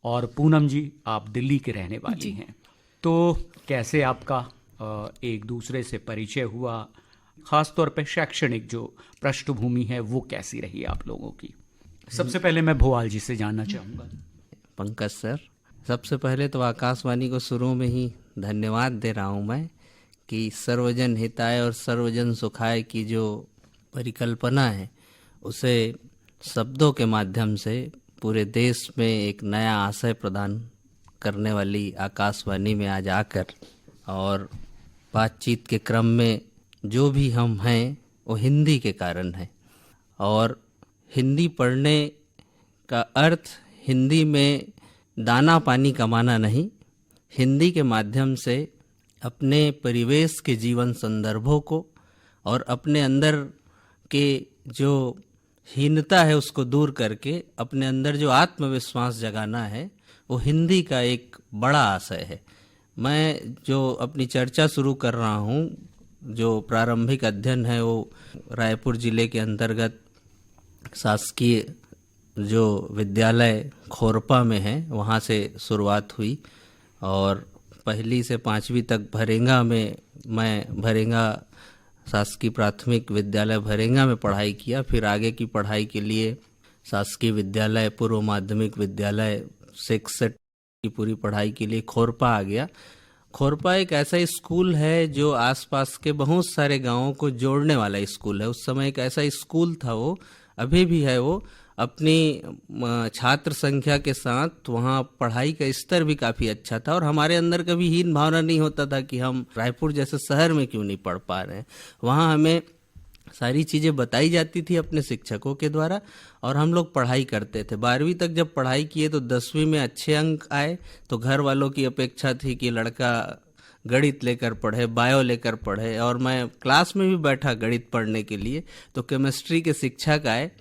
और पूनम जी आप दिल्ली के रहने वाली जी। हैं। तो कैसे आपका एक दूसरे से परिचय हुआ, ख़ास तौर पे शैक्षणिक जो पृष्ठभूमि है वो कैसी रही आप लोगों की? सबसे पहले मैं भोवाल जी से जानना चाहूँगा। पंकज सर, सबसे पहले तो आकाशवाणी को शुरू में ही धन्यवाद दे रहा हूँ मैं कि सर्वजन हिताय और सर्वजन सुखाय की जो परिकल्पना है उसे शब्दों के माध्यम से पूरे देश में एक नया आशय प्रदान करने वाली आकाशवाणी में आज आकर और बातचीत के क्रम में जो भी हम हैं वो हिंदी के कारण है। और हिंदी पढ़ने का अर्थ हिंदी में दाना पानी कमाना नहीं, हिंदी के माध्यम से अपने परिवेश के जीवन संदर्भों को और अपने अंदर के जो हीनता है उसको दूर करके अपने अंदर जो आत्मविश्वास जगाना है वो हिंदी का एक बड़ा आशय है। मैं जो अपनी चर्चा शुरू कर रहा हूँ, जो प्रारंभिक अध्ययन है वो रायपुर जिले के अंतर्गत शासकीय जो विद्यालय खोरपा में है वहाँ से शुरुआत हुई और पहली से 5वीं तक भरेंगा में, मैं भरेंगा शासकीय प्राथमिक विद्यालय भरेंगा में पढ़ाई किया। फिर आगे की पढ़ाई के लिए शासकीय विद्यालय पूर्व माध्यमिक विद्यालय 6 की पूरी पढ़ाई के लिए खोरपा आ गया। खोरपा एक ऐसा स्कूल है जो आसपास के बहुत सारे गांवों को जोड़ने वाला स्कूल है। उस समय एक ऐसा स्कूल था, वो अभी भी है। वो अपनी छात्र संख्या के साथ वहाँ पढ़ाई का स्तर भी काफ़ी अच्छा था और हमारे अंदर कभी हीन भावना नहीं होता था कि हम रायपुर जैसे शहर में क्यों नहीं पढ़ पा रहे हैं। वहाँ हमें सारी चीज़ें बताई जाती थी अपने शिक्षकों के द्वारा और हम लोग पढ़ाई करते थे। 12वीं तक जब पढ़ाई किए तो 10वीं में अच्छे अंक आए तो घर वालों की अपेक्षा थी कि लड़का गणित लेकर पढ़े, बायो लेकर पढ़े, और मैं क्लास में भी बैठा गणित पढ़ने के लिए तो केमिस्ट्री के शिक्षक आए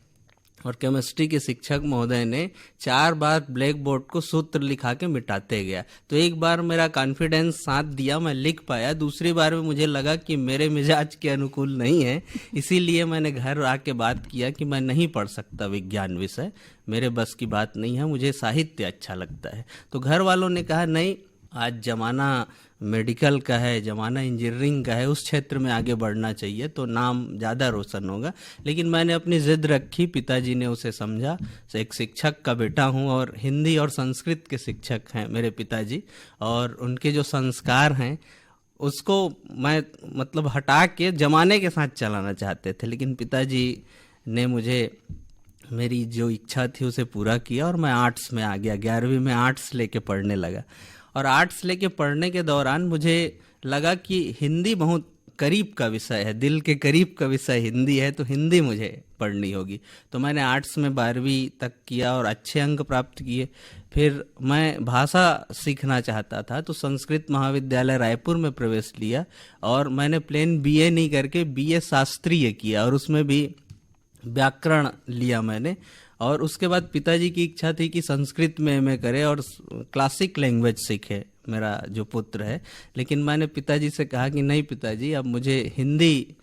और केमिस्ट्री के शिक्षक महोदय ने 4 बार ब्लैक बोर्ड को सूत्र लिखा के मिटाते गया। तो एक बार मेरा कॉन्फिडेंस साथ दिया, मैं लिख पाया। दूसरी बार में मुझे लगा कि मेरे मिजाज के अनुकूल नहीं है, इसीलिए मैंने घर आके बात किया कि मैं नहीं पढ़ सकता विज्ञान विषय, मेरे बस की बात नहीं है, मुझे साहित्य अच्छा लगता है। तो घर वालों ने कहा नहीं, आज ज़माना मेडिकल का है, ज़माना इंजीनियरिंग का है, उस क्षेत्र में आगे बढ़ना चाहिए तो नाम ज़्यादा रोशन होगा। लेकिन मैंने अपनी ज़िद रखी, पिताजी ने उसे समझा। एक शिक्षक का बेटा हूँ और हिंदी और संस्कृत के शिक्षक हैं मेरे पिताजी, और उनके जो संस्कार हैं उसको मैं मतलब हटा के ज़माने के साथ चलाना चाहते थे। लेकिन पिताजी ने मुझे मेरी जो इच्छा थी उसे पूरा किया और मैं आर्ट्स में आ गया। 11वीं में आर्ट्स लेके पढ़ने लगा और आर्ट्स लेके पढ़ने के दौरान मुझे लगा कि हिंदी बहुत करीब का विषय है, दिल के करीब का विषय हिंदी है, तो हिंदी मुझे पढ़नी होगी। तो मैंने आर्ट्स में 12वीं तक किया और अच्छे अंक प्राप्त किए। फिर मैं भाषा सीखना चाहता था तो संस्कृत महाविद्यालय रायपुर में प्रवेश लिया और मैंने प्लेन बीए नहीं करके बीए शास्त्रीय किया और उसमें भी व्याकरण लिया मैंने। और उसके बाद पिताजी की इच्छा थी कि संस्कृत में एमए करे और क्लासिक लैंग्वेज सीखे मेरा जो पुत्र है। लेकिन मैंने पिताजी से कहा कि नहीं पिताजी, अब मुझे हिंदी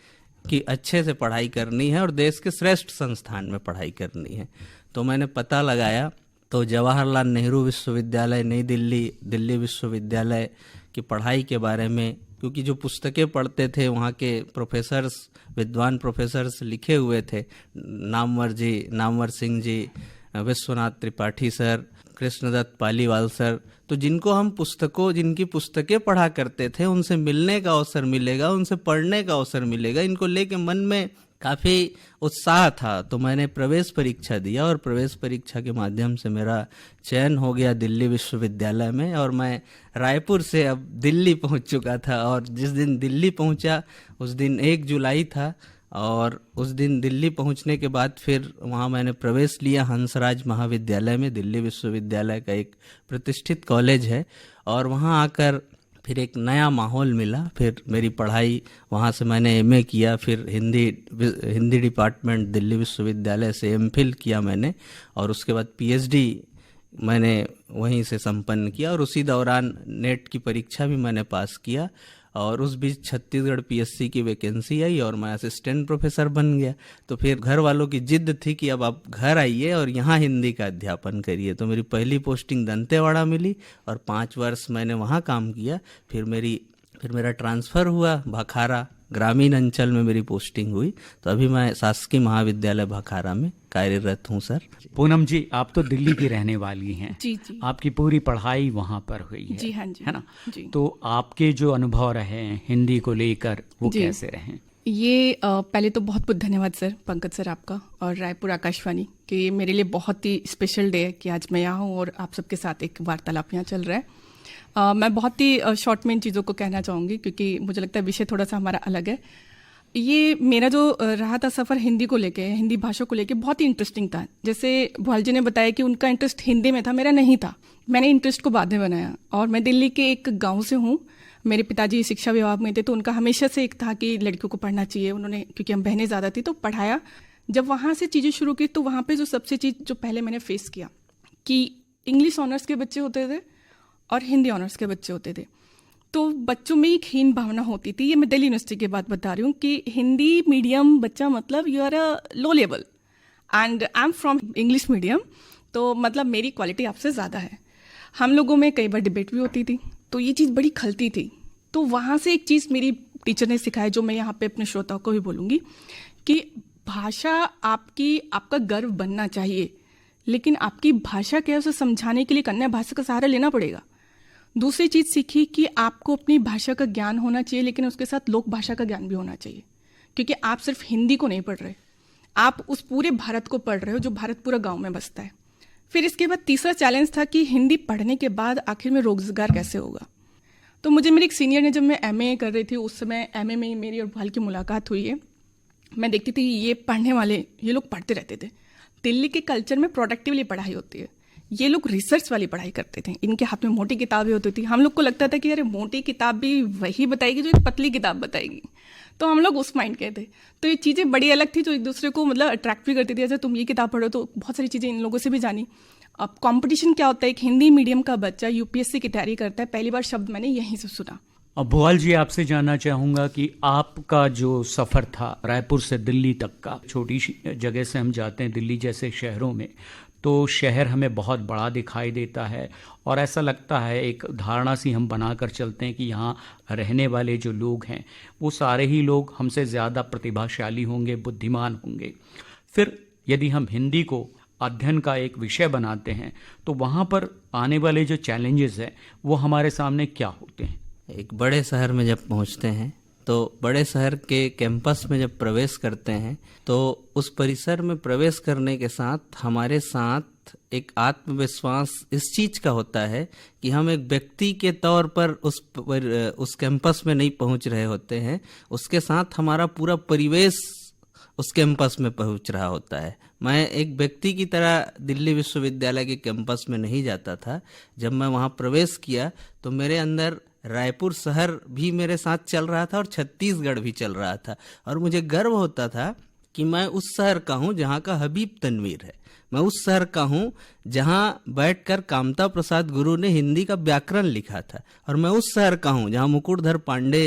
की अच्छे से पढ़ाई करनी है और देश के श्रेष्ठ संस्थान में पढ़ाई करनी है। तो मैंने पता लगाया तो जवाहरलाल नेहरू विश्वविद्यालय नई दिल्ली, दिल्ली विश्वविद्यालय की पढ़ाई के बारे में, क्योंकि जो पुस्तकें पढ़ते थे वहाँ के प्रोफेसर्स, विद्वान प्रोफेसर्स लिखे हुए थे, नामवर जी, नामवर सिंह जी, विश्वनाथ त्रिपाठी सर, कृष्णदत्त पालीवाल सर, तो जिनकी पुस्तकें पढ़ा करते थे उनसे मिलने का अवसर मिलेगा, उनसे पढ़ने का अवसर मिलेगा, इनको लेके मन में काफ़ी उत्साह था। तो मैंने प्रवेश परीक्षा दिया और प्रवेश परीक्षा के माध्यम से मेरा चयन हो गया दिल्ली विश्वविद्यालय में और मैं रायपुर से अब दिल्ली पहुंच चुका था। और जिस दिन दिल्ली पहुंचा उस दिन 1 जुलाई था और उस दिन दिल्ली पहुंचने के बाद फिर वहां मैंने प्रवेश लिया हंसराज महाविद्यालय में। दिल्ली विश्वविद्यालय का एक प्रतिष्ठित कॉलेज है और वहां आकर फिर एक नया माहौल मिला। फिर मेरी पढ़ाई वहाँ से मैंने एमए किया, फिर हिंदी डिपार्टमेंट दिल्ली विश्वविद्यालय से एमफिल किया मैंने और उसके बाद पीएचडी मैंने वहीं से संपन्न किया और उसी दौरान नेट की परीक्षा भी मैंने पास किया और उस बीच छत्तीसगढ़ पीएससी की वैकेंसी आई और मैं असिस्टेंट प्रोफेसर बन गया। तो फिर घर वालों की जिद थी कि अब आप घर आइए और यहाँ हिंदी का अध्यापन करिए। तो मेरी पहली पोस्टिंग दंतेवाड़ा मिली और 5 वर्ष मैंने वहाँ काम किया। फिर मेरा ट्रांसफ़र हुआ भखारा, ग्रामीण अंचल में मेरी पोस्टिंग हुई। तो अभी मैं शासकीय महाविद्यालय भखारा में कार्यरत हूँ सर। पूनम जी, आप तो दिल्ली की रहने वाली हैं। जी जी। आपकी पूरी पढ़ाई वहाँ पर हुई है। जी हाँ जी। है ना? जी। तो आपके जो अनुभव रहे हैं हिंदी को लेकर वो जी। कैसे रहे? ये पहले तो बहुत बहुत धन्यवाद सर, पंकज सर आपका और रायपुर आकाशवाणी कि मेरे लिए बहुत ही स्पेशल डे है कि आज मैं यहाँ हूँ और आप सबके साथ एक वार्तालाप यहाँ चल रहा है। मैं बहुत ही शॉर्ट में इन चीज़ों को कहना चाहूँगी क्योंकि मुझे लगता है विषय थोड़ा सा हमारा अलग है। ये मेरा जो रहा था सफ़र हिंदी को लेके, हिंदी भाषा को लेके, बहुत ही इंटरेस्टिंग था। जैसे भुआल जी ने बताया कि उनका इंटरेस्ट हिंदी में था, मेरा नहीं था। मैंने इंटरेस्ट को बाद में बनाया और मैं दिल्ली के एक गांव से हूँ। मेरे पिताजी शिक्षा विभाग में थे तो उनका हमेशा से एक था कि लड़कियों को पढ़ना चाहिए। उन्होंने, क्योंकि हम बहनें ज़्यादा थी तो पढ़ाया। जब वहाँ से चीज़ें शुरू की तो वहाँ पे जो सबसे चीज़ जो पहले मैंने फेस किया कि इंग्लिश ऑनर्स के बच्चे होते थे और हिंदी ऑनर्स के बच्चे होते थे। तो बच्चों में एक हीन भावना होती थी। ये मैं दिल्ली यूनिवर्सिटी की बात बता रही हूँ कि हिंदी मीडियम बच्चा मतलब you are a low level and I am from English medium, तो मतलब मेरी क्वालिटी आपसे ज़्यादा है। हम लोगों में कई बार डिबेट भी होती थी तो ये चीज़ बड़ी खलती थी। तो वहाँ से एक चीज़ मेरी टीचर ने सिखाया जो मैं यहाँ पे अपने श्रोताओं को भी बोलूँगी कि भाषा आपका गर्व बनना चाहिए, लेकिन आपकी भाषा क्या है उसे समझाने के लिए कन्या भाषा का सहारा लेना पड़ेगा। दूसरी चीज़ सीखी कि आपको अपनी भाषा का ज्ञान होना चाहिए लेकिन उसके साथ लोक भाषा का ज्ञान भी होना चाहिए, क्योंकि आप सिर्फ हिंदी को नहीं पढ़ रहे, आप उस पूरे भारत को पढ़ रहे हो जो भारत पूरा गांव में बसता है। फिर इसके बाद तीसरा चैलेंज था कि हिंदी पढ़ने के बाद आखिर में रोजगार कैसे होगा। तो मुझे मेरे एक सीनियर ने, जब मैं एमए कर रही थी उस समय एमए में मेरी और भुआल की मुलाकात हुई है। मैं देखती थी ये पढ़ने वाले, ये लोग पढ़ते रहते थे। दिल्ली के कल्चर में प्रोडक्टिवली पढ़ाई होती है, ये लोग रिसर्च वाली पढ़ाई करते थे। इनके हाथ में मोटी किताबें होती थी। हम लोग को लगता था कि अरे मोटी किताब भी वही बताएगी जो एक पतली किताब बताएगी, तो हम लोग उस माइंड के थे। तो ये चीज़ें बड़ी अलग थी जो एक दूसरे को मतलब अट्रैक्ट भी करती थी। जैसे तुम ये किताब पढ़ो, तो बहुत सारी चीज़ें इन लोगों से भी जानी। अब कंपटीशन क्या होता है, एक हिंदी मीडियम का बच्चा यूपीएससी की तैयारी करता है, पहली बार शब्द मैंने यहीं से सुना। अब भुआल जी, आपसे जानना चाहूँगा कि आपका जो सफ़र था रायपुर से दिल्ली तक का, छोटी जगह से हम जाते हैं दिल्ली जैसे शहरों में तो शहर हमें बहुत बड़ा दिखाई देता है और ऐसा लगता है, एक धारणा सी हम बनाकर चलते हैं कि यहाँ रहने वाले जो लोग हैं वो सारे ही लोग हमसे ज़्यादा प्रतिभाशाली होंगे, बुद्धिमान होंगे। फिर यदि हम हिंदी को अध्ययन का एक विषय बनाते हैं तो वहाँ पर आने वाले जो चैलेंजेस हैं वो हमारे सामने क्या होते हैं? एक बड़े शहर में जब पहुंचते हैं तो बड़े शहर के कैंपस में जब प्रवेश करते हैं तो उस परिसर में प्रवेश करने के साथ हमारे साथ एक आत्मविश्वास इस चीज का होता है कि हम एक व्यक्ति के तौर पर उस कैंपस में नहीं पहुंच रहे होते हैं, उसके साथ हमारा पूरा परिवेश उस कैंपस में पहुंच रहा होता है। मैं एक व्यक्ति की तरह दिल्ली विश्वविद्यालय के कैंपस में नहीं जाता था। जब मैं वहां प्रवेश किया तो मेरे अंदर रायपुर शहर भी मेरे साथ चल रहा था और छत्तीसगढ़ भी चल रहा था और मुझे गर्व होता था कि मैं उस शहर का हूं जहां का हबीब तनवीर है। मैं उस शहर का हूं जहां बैठकर कामता प्रसाद गुरु ने हिंदी का व्याकरण लिखा था और मैं उस शहर का हूं जहां मुकुटधर पांडे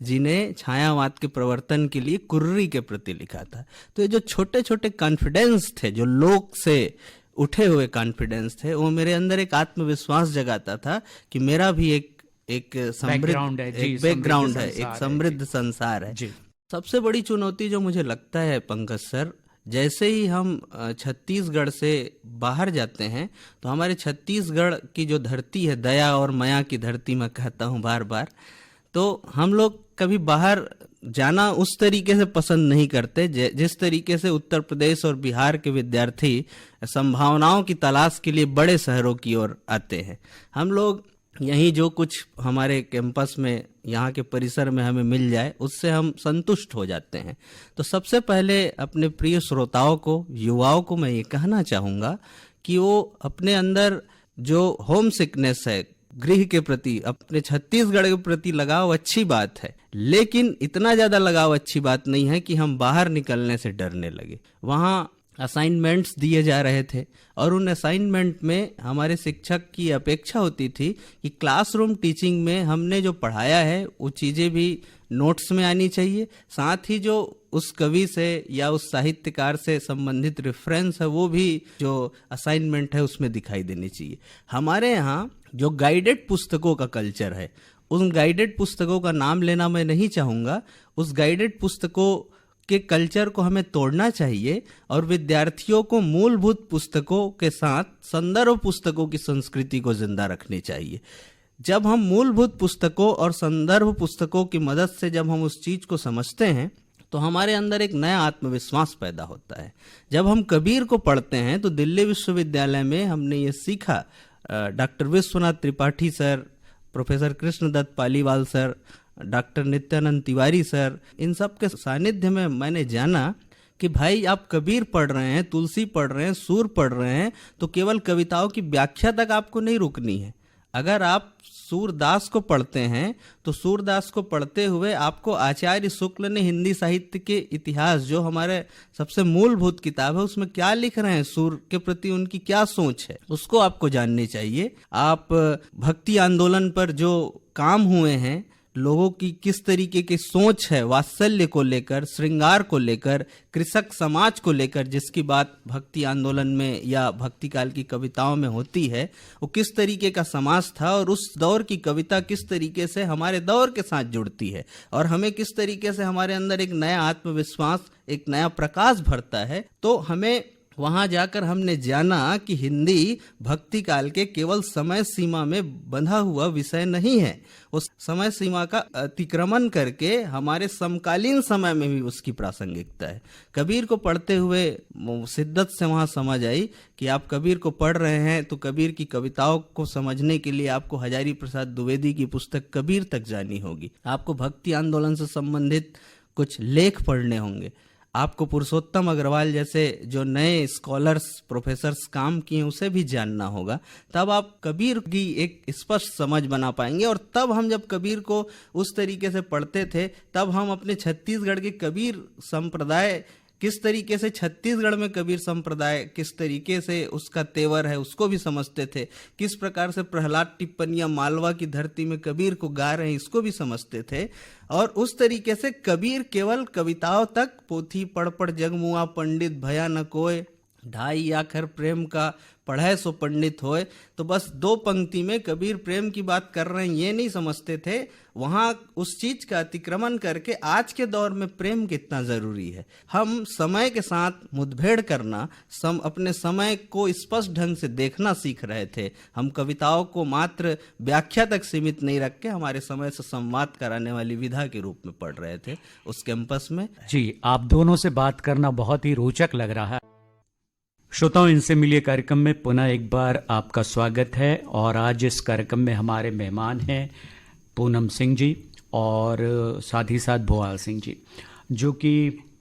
जी ने छायावाद के प्रवर्तन के लिए कुर्री के प्रति लिखा था। तो ये जो छोटे छोटे कॉन्फिडेंस थे, जो लोग से उठे हुए कॉन्फिडेंस थे, वो मेरे अंदर एक आत्मविश्वास जगाता था कि मेरा भी एक बैकग्राउंड है, एक समृद्ध संसार है। सबसे बड़ी चुनौती जो मुझे लगता है पंकज सर, जैसे ही हम छत्तीसगढ़ से बाहर जाते हैं तो हमारे छत्तीसगढ़ की जो धरती है, दया और माया की धरती मैं कहता हूँ बार बार, तो हम लोग कभी बाहर जाना उस तरीके से पसंद नहीं करते जिस तरीके से उत्तर प्रदेश और बिहार के विद्यार्थी संभावनाओं की तलाश के लिए बड़े शहरों की ओर आते हैं। हम लोग यहीं जो कुछ हमारे कैंपस में, यहाँ के परिसर में हमें मिल जाए उससे हम संतुष्ट हो जाते हैं। तो सबसे पहले अपने प्रिय श्रोताओं को, युवाओं को मैं ये कहना चाहूँगा कि वो अपने अंदर जो होम सिकनेस है, गृह के प्रति, अपने छत्तीसगढ़ के प्रति लगाव अच्छी बात है, लेकिन इतना ज़्यादा लगाव अच्छी बात नहीं है कि हम बाहर निकलने से डरने लगे। वहाँ असाइनमेंट्स दिए जा रहे थे और उन असाइनमेंट में हमारे शिक्षक की अपेक्षा होती थी कि क्लासरूम टीचिंग में हमने जो पढ़ाया है वो चीज़ें भी नोट्स में आनी चाहिए, साथ ही जो उस कवि से या उस साहित्यकार से संबंधित रेफरेंस है वो भी जो असाइनमेंट है उसमें दिखाई देनी चाहिए। हमारे यहाँ जो गाइडेड पुस्तकों का कल्चर है, उन गाइडेड पुस्तकों का नाम लेना मैं नहीं चाहूँगा, उस गाइडेड पुस्तकों के कल्चर को हमें तोड़ना चाहिए और विद्यार्थियों को मूलभूत पुस्तकों के साथ संदर्भ पुस्तकों की संस्कृति को जिंदा रखनी चाहिए। जब हम मूलभूत पुस्तकों और संदर्भ पुस्तकों की मदद से जब हम उस चीज को समझते हैं तो हमारे अंदर एक नया आत्मविश्वास पैदा होता है। जब हम कबीर को पढ़ते हैं तो दिल्ली विश्वविद्यालय में हमने ये सीखा, doctor Vishwanath Tripathi sir, professor Krishnadatt Paliwal sir, doctor Nityanand Tiwari sir, इन सब के सानिध्य में मैंने जाना कि भाई आप कबीर पढ़ रहे हैं, तुलसी पढ़ रहे हैं, सूर पढ़ रहे हैं तो केवल कविताओं की व्याख्या तक आपको नहीं रुकनी है। अगर आप सूरदास को पढ़ते हैं तो सूरदास को पढ़ते हुए आपको आचार्य शुक्ल ने हिंदी साहित्य के इतिहास, जो हमारे सबसे मूलभूत किताब है, उसमें क्या लिख रहे हैं, सूर के प्रति उनकी क्या सोच है, उसको आपको जाननी चाहिए। आप भक्ति आंदोलन पर जो काम हुए हैं, लोगों की किस तरीके की सोच है वात्सल्य को लेकर, श्रृंगार को लेकर, कृषक समाज को लेकर, जिसकी बात भक्ति आंदोलन में या भक्ति काल की कविताओं में होती है, वो किस तरीके का समाज था और उस दौर की कविता किस तरीके से हमारे दौर के साथ जुड़ती है और हमें किस तरीके से हमारे अंदर एक नया आत्मविश्वास, एक नया प्रकाश भरता है। तो हमें वहां जाकर हमने जाना कि हिंदी भक्ति काल के केवल समय सीमा में बंधा हुआ विषय नहीं है, उस समय सीमा का अतिक्रमण करके हमारे समकालीन समय में भी उसकी प्रासंगिकता है। कबीर को पढ़ते हुए शिद्दत से वहां समझ आई कि आप कबीर को पढ़ रहे हैं तो कबीर की कविताओं को समझने के लिए आपको हजारी प्रसाद द्विवेदी की पुस्तक कबीर तक जानी होगी, आपको भक्ति आंदोलन से संबंधित कुछ लेख पढ़ने होंगे, आपको पुरुषोत्तम अग्रवाल जैसे जो नए स्कॉलर्स, प्रोफेसर्स काम किए उसे भी जानना होगा। तब आप कबीर की एक स्पष्ट समझ बना पाएंगे। और तब हम जब कबीर को उस तरीके से पढ़ते थे तब हम अपने छत्तीसगढ़ के कबीर संप्रदाय, किस तरीके से छत्तीसगढ़ में कबीर संप्रदाय किस तरीके से उसका तेवर है उसको भी समझते थे, किस प्रकार से प्रहलाद टिप्पणियां मालवा की धरती में कबीर को गा रहे हैं इसको भी समझते थे। और उस तरीके से कबीर केवल कविताओं तक, पोथी पढ़ पढ़ जगमुआ पंडित भया न कोय, ढाई आखर प्रेम का पढ़े सो पंडित होए, तो बस दो पंक्ति में कबीर प्रेम की बात कर रहे हैं ये नहीं समझते थे। वहां उस चीज का अतिक्रमण करके आज के दौर में प्रेम कितना जरूरी है, हम समय के साथ मुठभेड़ करना, अपने समय को स्पष्ट ढंग से देखना सीख रहे थे। हम कविताओं को मात्र व्याख्या तक सीमित नहीं रख के हमारे समय से संवाद कराने वाली विधा के रूप में पढ़ रहे थे उस कैंपस में। जी, आप दोनों से बात करना बहुत ही रोचक लग रहा है। श्रोताओं, इनसे मिलिए कार्यक्रम में पुनः एक बार आपका स्वागत है। और आज इस कार्यक्रम में हमारे मेहमान हैं पूनम सिंह जी और साथ ही साथ भोआल सिंह जी, जो कि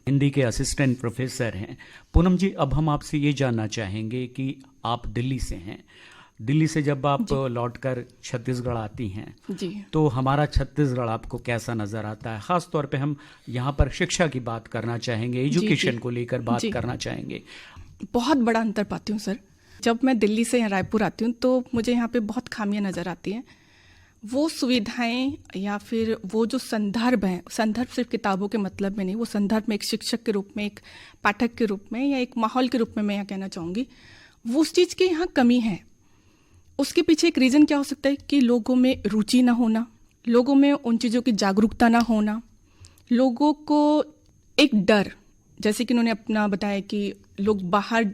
हिंदी के असिस्टेंट प्रोफेसर हैं। पूनम जी, अब हम आपसे ये जानना चाहेंगे कि आप दिल्ली से हैं, दिल्ली से जब आप लौटकर छत्तीसगढ़ आती हैं जी, तो हमारा छत्तीसगढ़ आपको कैसा नज़र आता है? ख़ास तौर पे हम यहाँ पर शिक्षा की बात करना चाहेंगे, एजुकेशन को लेकर बात करना चाहेंगे। बहुत बड़ा अंतर पाती हूँ सर। जब मैं दिल्ली से यहाँ रायपुर आती हूँ तो मुझे यहाँ पे बहुत खामियां नज़र आती हैं। वो सुविधाएं या फिर वो जो संदर्भ हैं, संदर्भ सिर्फ किताबों के मतलब में नहीं, वो संदर्भ में एक शिक्षक के रूप में, एक पाठक के रूप में या एक माहौल के रूप में मैं यहाँ कहना चाहूँगी, वो उस चीज़ की यहाँ कमी है। उसके पीछे एक रीज़न क्या हो सकता है कि लोगों में रुचि ना होना, लोगों में उन चीज़ों की जागरूकता ना होना, लोगों को एक डर, जैसे कि उन्होंने अपना बताया कि लोग बाहर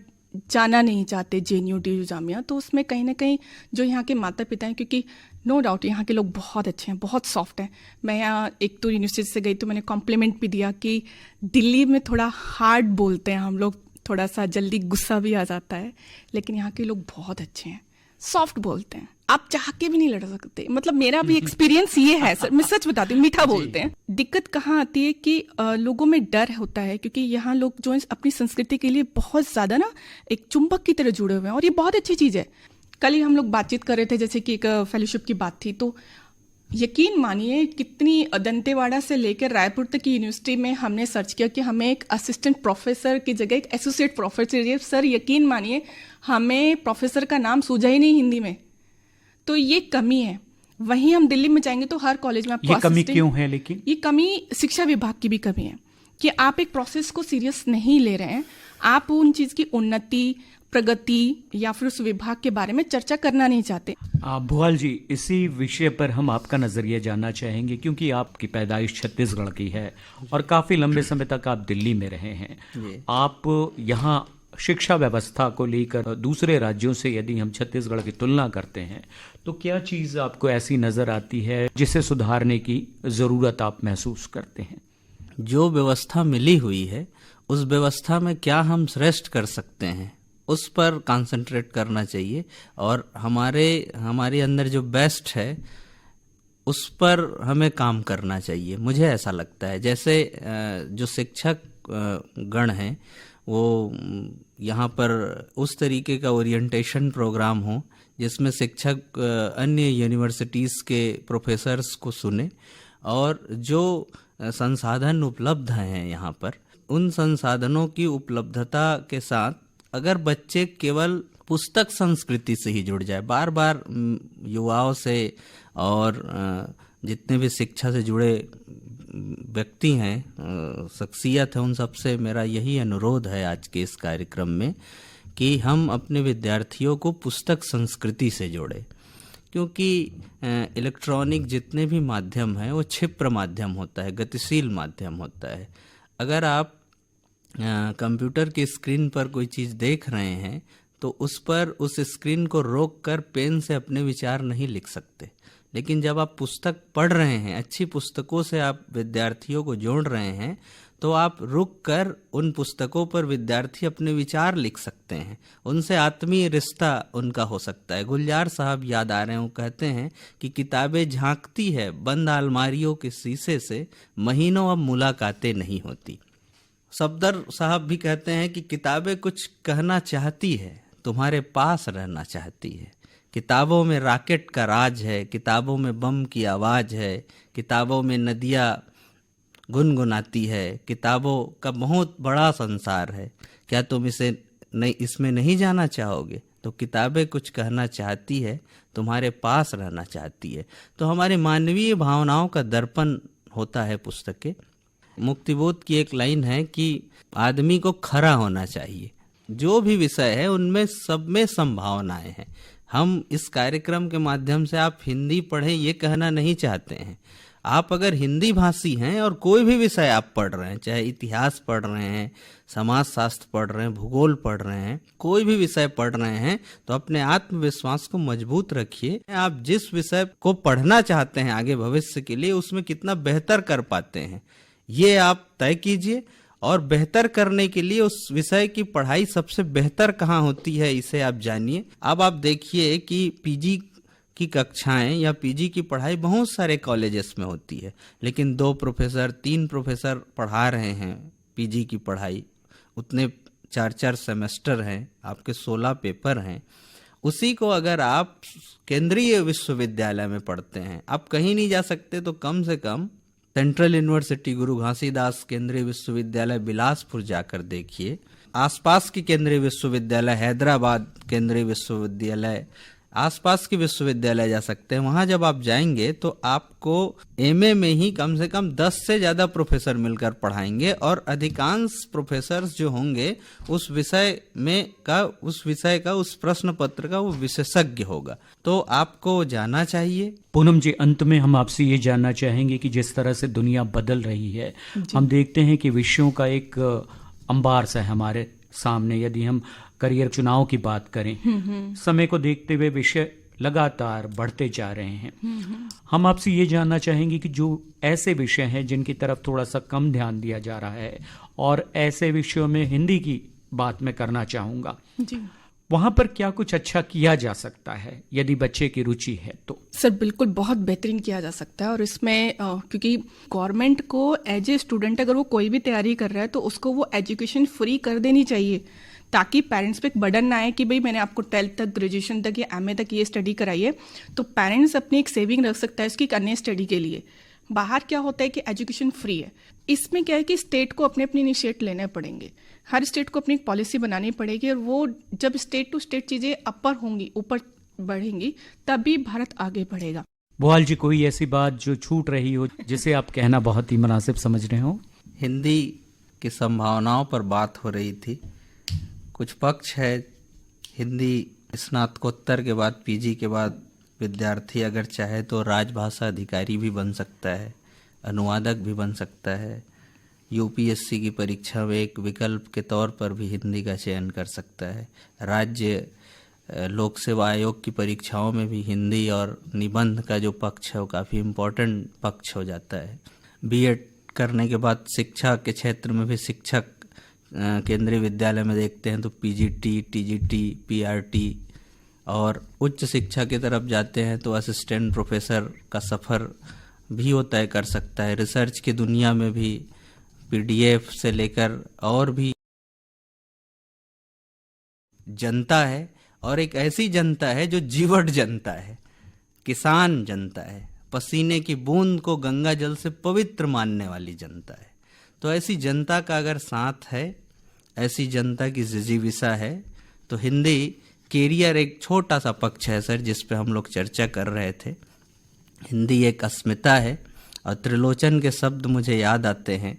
जाना नहीं चाहते JNU DU जामिया, तो उसमें कहीं ना कहीं जो यहाँ के माता पिता हैं, क्योंकि नो डाउट यहाँ के लोग बहुत अच्छे हैं, बहुत सॉफ्ट हैं। मैं यहाँ एक तो यूनिवर्सिटी से गई तो मैंने कॉम्प्लीमेंट भी दिया कि दिल्ली में थोड़ा हार्ड बोलते हैं हम लोग, थोड़ा सा जल्दी गुस्सा भी आ जाता है, लेकिन यहाँ के लोग बहुत अच्छे हैं, सॉफ्ट बोलते हैं, आप चाह के भी नहीं लड़ सकते। मतलब मेरा भी एक्सपीरियंस ये है सर, मैं सच बताती हूँ, मीठा बोलते हैं। दिक्कत कहाँ आती है कि लोगों में डर होता है, क्योंकि यहाँ लोग जो अपनी संस्कृति के लिए बहुत ज्यादा ना एक चुंबक की तरह जुड़े हुए हैं, और ये बहुत अच्छी चीज है। कल ही हम लोग बातचीत कर रहे थे, जैसे कि एक फेलोशिप की बात थी, तो यकीन मानिए कितनी दंतेवाड़ा से लेकर रायपुर तक की यूनिवर्सिटी में हमने सर्च किया कि हमें एक असिस्टेंट प्रोफेसर की जगह एक एसोसिएट प्रोफेसर चाहिए। सर यकीन मानिए हमें प्रोफेसर का नाम सूझा ही नहीं हिंदी में, तो ये कमी है। वहीं हम दिल्ली में जाएंगे तो हर कॉलेज में आपको ये कमी क्यों है? लेकिन ये कमी शिक्षा विभाग की भी कमी है कि आप एक प्रोसेस को सीरियस नहीं ले रहे हैं, आप उन चीज की उन्नति, प्रगति या फिर उस विभाग के बारे में चर्चा करना नहीं चाहते। भुआल जी, इसी विषय पर हम आपका नजरिया जानना चाहेंगे, क्योंकि आपकी पैदाइश छत्तीसगढ़ की है और काफी लंबे समय तक आप दिल्ली में रहे हैं। आप यहाँ शिक्षा व्यवस्था को लेकर दूसरे राज्यों से यदि हम छत्तीसगढ़ की तुलना करते हैं तो क्या चीज आपको ऐसी नजर आती है जिसे सुधारने की जरूरत आप महसूस करते हैं? जो व्यवस्था मिली हुई है उस व्यवस्था में क्या हम श्रेष्ठ कर सकते हैं उस पर कंसंट्रेट करना चाहिए, और हमारे अंदर जो बेस्ट है उस पर हमें काम करना चाहिए। मुझे ऐसा लगता है जैसे जो शिक्षक गण हैं वो यहाँ पर उस तरीके का ओरिएंटेशन प्रोग्राम हो जिसमें शिक्षक अन्य यूनिवर्सिटीज़ के प्रोफेसर्स को सुने, और जो संसाधन उपलब्ध हैं यहाँ पर उन संसाधनों की उपलब्धता के साथ अगर बच्चे केवल पुस्तक संस्कृति से ही जुड़ जाए, बार बार युवाओं से और जितने भी शिक्षा से जुड़े व्यक्ति हैं, शख्सियत है, उन सबसे मेरा यही अनुरोध है आज के इस कार्यक्रम में कि हम अपने विद्यार्थियों को पुस्तक संस्कृति से जोड़ें, क्योंकि इलेक्ट्रॉनिक जितने भी माध्यम हैं वो क्षिप्र माध्यम होता है, गतिशील माध्यम होता है। अगर आप कंप्यूटर की स्क्रीन पर कोई चीज़ देख रहे हैं तो उस स्क्रीन को रोक कर पेन से अपने विचार नहीं लिख सकते, लेकिन जब आप पुस्तक पढ़ रहे हैं, अच्छी पुस्तकों से आप विद्यार्थियों को जोड़ रहे हैं, तो आप रुक कर उन पुस्तकों पर विद्यार्थी अपने विचार लिख सकते हैं, उनसे आत्मीय रिश्ता उनका हो सकता है। गुलजार साहब याद आ रहे हैं, वो कहते हैं कि किताबें झांकती है बंद अलमारियों के शीशे से, महीनों अब मुलाकातें नहीं होती। सफदर साहब भी कहते हैं कि किताबें कुछ कहना चाहती है, तुम्हारे पास रहना चाहती है। किताबों में रॉकेट का राज है, किताबों में बम की आवाज़ है, किताबों में नदियाँ गुनगुनाती है, किताबों का बहुत बड़ा संसार है। क्या तुम इसमें नहीं जाना चाहोगे? तो किताबें कुछ कहना चाहती है, तुम्हारे पास रहना चाहती है। तो हमारे मानवीय भावनाओं का दर्पण होता है पुस्तकें। मुक्तिबोध की एक लाइन है कि आदमी को खरा होना चाहिए। जो भी विषय है उनमें सब में संभावनाएं हैं। हम इस कार्यक्रम के माध्यम से आप हिंदी पढ़ें ये कहना नहीं चाहते हैं। आप अगर हिंदी भाषी हैं और कोई भी विषय आप पढ़ रहे हैं, चाहे इतिहास पढ़ रहे हैं, समाज शास्त्र पढ़ रहे हैं, भूगोल पढ़ रहे हैं, कोई भी विषय पढ़ रहे हैं, तो अपने आत्मविश्वास को मजबूत रखिए। आप जिस विषय को पढ़ना चाहते हैं आगे भविष्य के लिए, उसमें कितना बेहतर कर पाते हैं ये आप तय कीजिए, और बेहतर करने के लिए उस विषय की पढ़ाई सबसे बेहतर कहाँ होती है इसे आप जानिए। अब आप देखिए कि पीजी की कक्षाएं या पीजी की पढ़ाई बहुत सारे कॉलेजेस में होती है, लेकिन 2 प्रोफेसर 3 प्रोफेसर पढ़ा रहे हैं पीजी की पढ़ाई, उतने 4-4 सेमेस्टर हैं, आपके 16 पेपर हैं। उसी को अगर आप केंद्रीय विश्वविद्यालय में पढ़ते हैं, आप कहीं नहीं जा सकते तो कम से कम सेंट्रल यूनिवर्सिटी गुरु घासीदास केंद्रीय विश्वविद्यालय बिलासपुर जाकर देखिए, आसपास की केंद्रीय विश्वविद्यालय हैदराबाद केंद्रीय विश्वविद्यालय, आसपास के विश्वविद्यालय जा सकते हैं। वहां जब आप जाएंगे तो आपको एमए में ही कम से कम 10 से ज़्यादा प्रोफेसर मिलकर पढ़ाएंगे, और अधिकांश प्रोफेसर्स जो होंगे उस विषय का उस प्रश्न पत्र का वो विशेषज्ञ होगा। तो आपको जाना चाहिए। पूनम जी, अंत में हम आपसे ये जानना चाहेंगे कि जिस तरह से दुनिया बदल रही है, हम देखते हैं कि विषयों का एक अंबार सा है हमारे सामने। यदि हम करियर चुनाव की बात करें, समय को देखते हुए विषय लगातार बढ़ते जा रहे हैं। हम आपसे ये जानना चाहेंगे कि जो ऐसे विषय हैं जिनकी तरफ थोड़ा सा कम ध्यान दिया जा रहा है, और ऐसे विषयों में हिंदी की बात मैं करना चाहूँगा जी, वहाँ पर क्या कुछ अच्छा किया जा सकता है यदि बच्चे की रुचि है तो? सर बिल्कुल बहुत बेहतरीन किया जा सकता है, और इसमें क्योंकि गवर्नमेंट को एज ए स्टूडेंट अगर वो कोई भी तैयारी कर रहा है तो उसको वो एजुकेशन फ्री कर देनी चाहिए, ताकि पेरेंट्स पे एक बर्डन ना आए कि भाई मैंने आपको 12th तक, ग्रेजुएशन तक या एमए तक ये स्टडी कराई है, तो पेरेंट्स अपनी एक सेविंग रख सकता है उसकी एक अन्य स्टडी के लिए। बाहर क्या होता है कि एजुकेशन फ्री है, इसमें क्या है कि स्टेट को अपने अपने इनिशिएट लेने पड़ेंगे, हर स्टेट को अपनी एक पॉलिसी बनानी पड़ेगी, और वो जब स्टेट टू स्टेट चीज़ें अपर होंगी, ऊपर बढ़ेंगी, तभी भारत आगे बढ़ेगा। भोपाल जी, कोई ऐसी बात जो छूट रही हो जिसे आप कहना बहुत ही मुनासिब समझ रहे हो? हिंदी की संभावनाओं पर बात हो रही थी। कुछ पक्ष है, हिंदी स्नातकोत्तर के बाद, पीजी के बाद विद्यार्थी अगर चाहे तो राजभाषा अधिकारी भी बन सकता है, अनुवादक भी बन सकता है, यूपीएससी की परीक्षा में एक विकल्प के तौर पर भी हिंदी का चयन कर सकता है, राज्य लोक सेवा आयोग की परीक्षाओं में भी हिंदी और निबंध का जो पक्ष है वो काफ़ी इम्पोर्टेंट पक्ष हो जाता है। बीएड करने के बाद शिक्षा के क्षेत्र में भी शिक्षक केंद्रीय विद्यालय में देखते हैं तो पीजीटी, टीजीटी, पीआरटी, और उच्च शिक्षा की तरफ जाते हैं तो असिस्टेंट प्रोफेसर का सफ़र भी वो तय कर सकता है। रिसर्च की दुनिया में भी पीडीएफ से लेकर और भी जनता है, और एक ऐसी जनता है जो जीवट जनता है, किसान जनता है, पसीने की बूंद को गंगा जल से पवित्र मानने वाली जनता है। तो ऐसी जनता का अगर साथ है, ऐसी जनता की जिजीविसा है, तो हिंदी कैरियर एक छोटा सा पक्ष है सर, जिस पे हम लोग चर्चा कर रहे थे। हिंदी एक अस्मिता है, और त्रिलोचन के शब्द मुझे याद आते हैं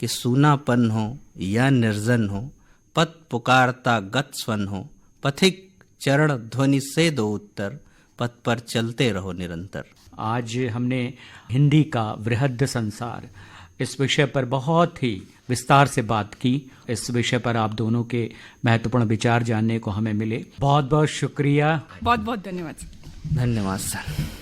कि सूनापन हो या निर्जन हो, पथ पुकारता गत स्वन हो, पथिक चरण ध्वनि से दो उत्तर, पथ पर चलते रहो निरंतर। आज हमने हिंदी का वृहद संसार इस विषय पर बहुत ही विस्तार से बात की। इस विषय पर आप दोनों के महत्वपूर्ण विचार जानने को हमें मिले। बहुत बहुत शुक्रिया। बहुत बहुत धन्यवाद। धन्यवाद सर।